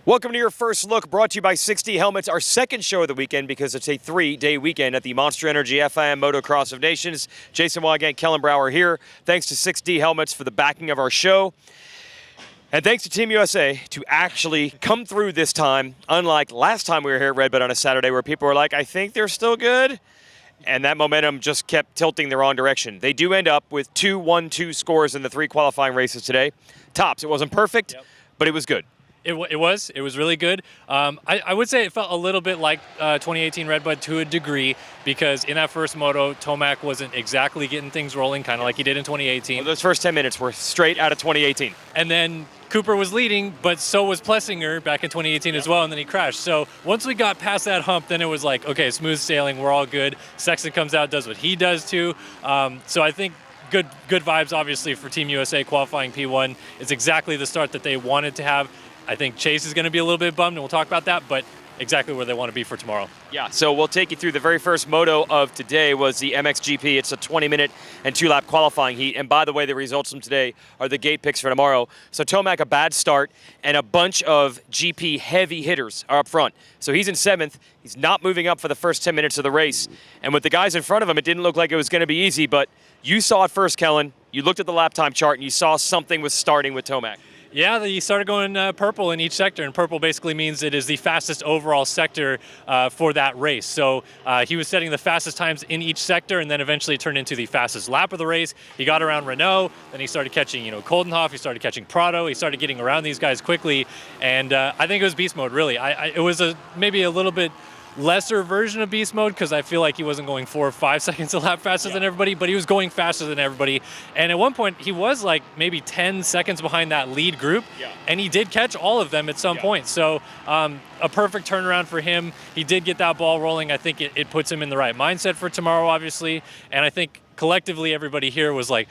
Welcome to your first look, brought to you by 6D Helmets, our second show of the weekend because it's a 3-day weekend at the Monster Energy FIM Motocross of Nations. Jason Weigandt, Kellen, Brauer here. Thanks to 6D Helmets for the backing of our show. And thanks to Team USA to actually come through this time, unlike last time we were here at Redbud on a Saturday where people were like, I think they're still good. And that momentum just kept tilting the wrong direction. They do end up with 2-1-2 scores in the 3 qualifying races today. Tops. It wasn't perfect, but it was good. It was really good. I would say it felt a little bit like 2018 Redbud to a degree, because in that first moto, Tomac wasn't exactly getting things rolling, kind of like he did in 2018. Well, those first 10 minutes were straight out of 2018. And then Cooper was leading, but so was Plessinger back in 2018 as well, and then he crashed. So once we got past that hump, then it was like, okay, smooth sailing, we're all good. Sexton comes out, does what he does too. So I think good vibes, obviously, for Team USA qualifying P1. It's exactly the start that they wanted to have. I think Chase is going to be a little bit bummed, and we'll talk about that, but exactly where they want to be for tomorrow. Yeah, so we'll take you through the very first moto of today was the MXGP. It's a 20-minute and 2-lap qualifying heat. And by the way, the results from today are the gate picks for tomorrow. So Tomac, a bad start, and a bunch of GP heavy hitters are up front. So he's in 7th. He's not moving up for the first 10 minutes of the race. And with the guys in front of him, it didn't look like it was going to be easy, but you saw it first, Kellen. You looked at the lap time chart, and you saw something was starting with Tomac. Yeah, he started going purple in each sector, and purple basically means it is the fastest overall sector for that race. So he was setting the fastest times in each sector, and then eventually it turned into the fastest lap of the race. He got around Renault, then he started catching, Koldenhoff, he started catching Prado, he started getting around these guys quickly, and I think it was beast mode, really. It was maybe a little bit lesser version of beast mode, because I feel like he wasn't going 4 or 5 seconds a lap faster than everybody, but he was going faster than everybody. And at one point, he was like maybe 10 seconds behind that lead group, and he did catch all of them at some point. So a perfect turnaround for him. He did get that ball rolling. I think it puts him in the right mindset for tomorrow, obviously. And I think collectively everybody here was like,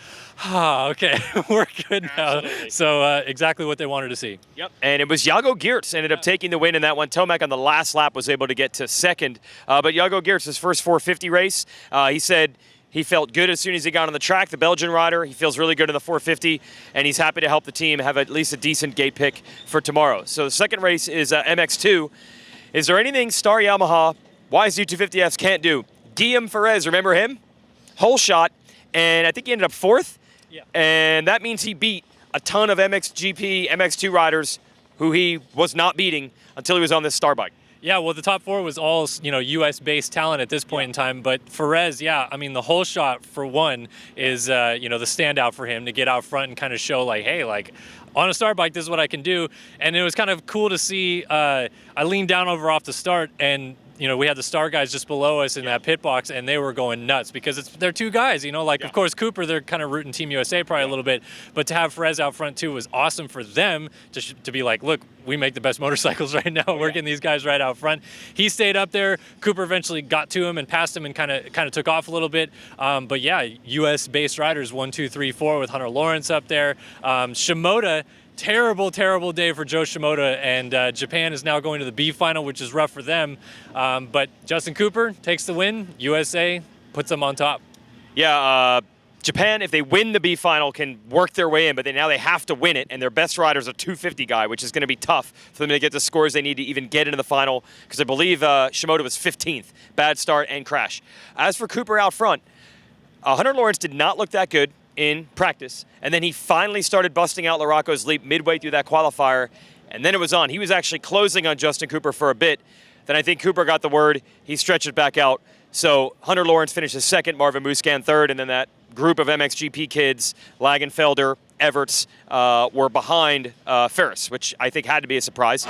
okay, we're good now. Absolutely. So exactly what they wanted to see. Yep, and it was Jago Geerts ended up taking the win in that one. Tomac on the last lap was able to get to second. But Jago Geerts, his first 450 race, he said he felt good as soon as he got on the track. The Belgian rider, he feels really good in the 450, and he's happy to help the team have at least a decent gate pick for tomorrow. So the second race is MX2. Is there anything Star Yamaha YZ250Fs can't do? Guillaume Ferez, remember him? Whole shot, and I think he ended up 4th. Yeah. And that means he beat a ton of MXGP, MX2 riders who he was not beating until he was on this Star bike. Yeah, well, the top 4 was all, U.S.-based talent at this point in time. But Ferez, the whole shot, for one, is, the standout for him to get out front and kind of show, like, hey, like, on a Star bike, this is what I can do. And it was kind of cool to see. I leaned down over off the start, and we had the Star guys just below us in that pit box, and they were going nuts because they're 2 guys, of course, Cooper, they're kind of rooting Team USA probably a little bit, but to have Ferez out front too was awesome for them to be like, look, we make the best motorcycles right now. We're getting these guys right out front. He stayed up there. Cooper eventually got to him and passed him and kind of took off a little bit. But yeah, US-based riders, 1, 2, 3, 4 with Hunter Lawrence up there. Shimoda, terrible day for Joe Shimoda, and Japan is now going to the B final, which is rough for them. But Justin Cooper takes the win. USA puts them on top. Yeah, Japan, if they win the B final, can work their way in, but now they have to win it, and their best rider is a 250 guy, which is going to be tough for them to get the scores they need to even get into the final, because I believe Shimoda was 15th. Bad start and crash. As for Cooper out front, Hunter Lawrence did not look that good in practice, and then he finally started busting out Larocco's leap midway through that qualifier, and then it was on. He was actually closing on Justin Cooper for a bit. Then I think Cooper got the word. He stretched it back out. So Hunter Lawrence finishes 2nd, Marvin Musquin 3rd, and then that group of MXGP kids, Lagenfelder, Everts, were behind Ferris, which I think had to be a surprise.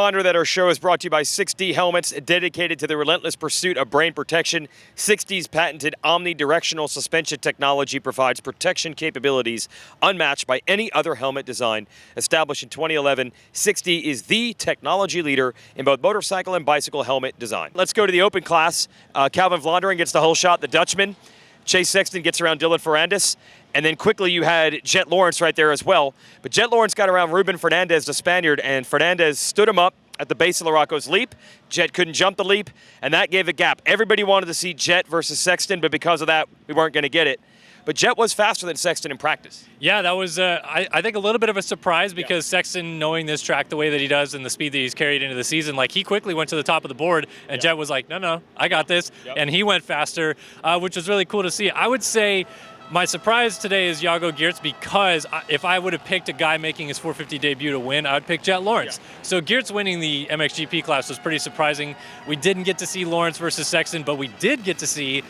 reminder that our show is brought to you by 6D Helmets, dedicated to the relentless pursuit of brain protection. 6D's patented Omni-Directional Suspension technology provides protection capabilities unmatched by any other helmet design. Established in 2011, 6D is the technology leader in both motorcycle and bicycle helmet design. Let's go to the open class. Calvin Vlaanderen gets the whole shot, the Dutchman. Chase Sexton gets around Dylan Ferrandis. And then quickly you had Jet Lawrence right there as well. But Jet Lawrence got around Ruben Fernandez, the Spaniard, and Fernandez stood him up at the base of Larocco's leap. Jet couldn't jump the leap, and that gave a gap. Everybody wanted to see Jet versus Sexton, but because of that, we weren't going to get it. But Jet was faster than Sexton in practice. Yeah, that was, I think, a little bit of a surprise because Sexton, knowing this track the way that he does and the speed that he's carried into the season, like he quickly went to the top of the board, and Jet was like, no, I got this. And he went faster, which was really cool to see. I would say my surprise today is Jago Geerts, because if I would have picked a guy making his 450 debut to win, I would pick Jet Lawrence. So Geerts winning the MXGP class was pretty surprising. We didn't get to see Lawrence versus Sexton, but we did get to see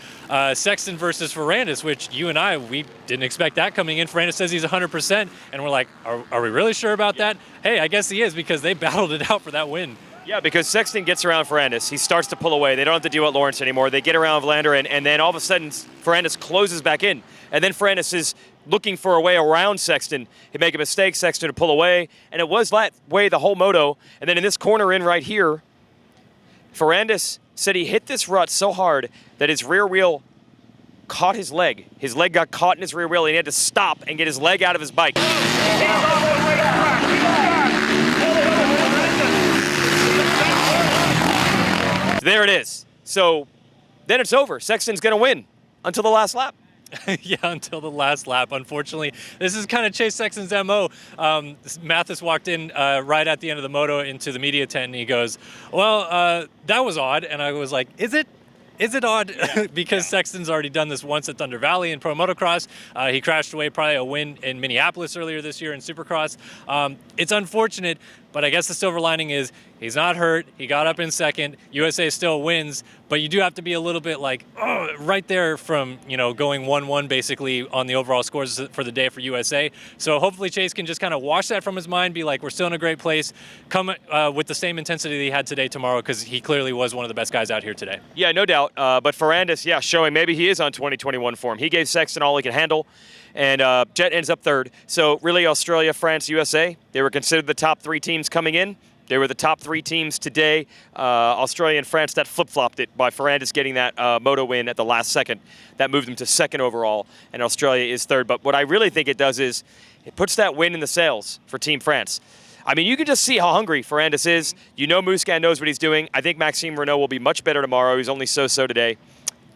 Sexton versus Ferrandis, which you and I, we didn't expect that coming in. Ferrandis says he's 100%, and we're like, are we really sure about that? Hey, I guess he is, because they battled it out for that win. Yeah, because Sexton gets around Ferrandis. He starts to pull away. They don't have to deal with Lawrence anymore. They get around Vlaanderen, and then all of a sudden, Ferrandis closes back in. And then Ferrandis is looking for a way around Sexton. He make a mistake, Sexton to pull away, and it was that way the whole moto. And then in this corner in right here, Ferrandis said he hit this rut so hard that his rear wheel caught his leg. His leg got caught in his rear wheel, and he had to stop and get his leg out of his bike. There it is. So then it's over. Sexton's going to win until the last lap. Yeah, until the last lap. Unfortunately, this is kind of Chase Sexton's MO. Mathis walked in right at the end of the moto into the media tent, and he goes, well, that was odd. And I was like, is it? Is it odd? Because Sexton's already done this once at Thunder Valley in Pro Motocross. He crashed away probably a win in Minneapolis earlier this year in Supercross. It's unfortunate, but I guess the silver lining is he's not hurt. He got up in second. USA still wins, but you do have to be a little bit like, right there from, going 1-1 basically on the overall scores for the day for USA. So hopefully Chase can just kind of wash that from his mind, be like, we're still in a great place, come with the same intensity that he had today tomorrow, because he clearly was one of the best guys out here today. Yeah, no doubt. But Ferrandis, showing maybe he is on 2021 form. He gave Sexton all he could handle, and Jet ends up third. So really Australia, France, USA, they were considered the top three teams coming in. They were the top three teams today. Australia and France, that flip-flopped it by Ferrandis getting that moto win at the last second. That moved them to second overall, and Australia is third. But what I really think it does is it puts that win in the sails for Team France. I mean, you can just see how hungry Ferrandis is. Musquin knows what he's doing. I think Maxime Renault will be much better tomorrow. He's only so-so today.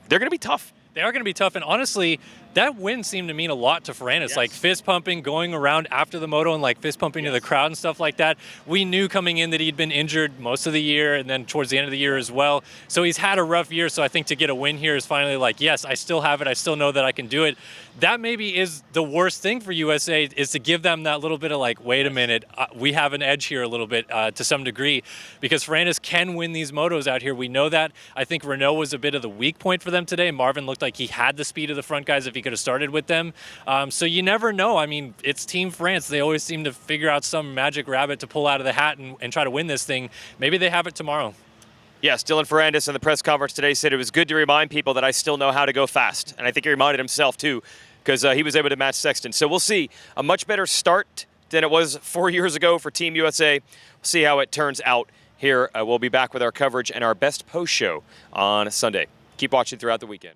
They're going to be tough. They are going to be tough, and honestly, that win seemed to mean a lot to Ferrandis. Like fist pumping, going around after the moto and like fist pumping to the crowd and stuff like that. We knew coming in that he'd been injured most of the year and then towards the end of the year as well. So he's had a rough year. So I think to get a win here is finally like, yes, I still have it. I still know that I can do it. That maybe is the worst thing for USA, is to give them that little bit of like, wait a minute, we have an edge here a little bit to some degree, because Ferrandis can win these motos out here. We know that. I think Renault was a bit of the weak point for them today. Marvin looked like he had the speed of the front guys if he could have started with them. So you never know. I mean, it's Team France. They always seem to figure out some magic rabbit to pull out of the hat and try to win this thing. Maybe they have it tomorrow. Yes, Dylan Ferrandis in the press conference today said it was good to remind people that I still know how to go fast. And I think he reminded himself too, because he was able to match Sexton. So we'll see a much better start than it was 4 years ago for Team USA. We'll see how it turns out here. We'll be back with our coverage and our best post show on Sunday. Keep watching throughout the weekend.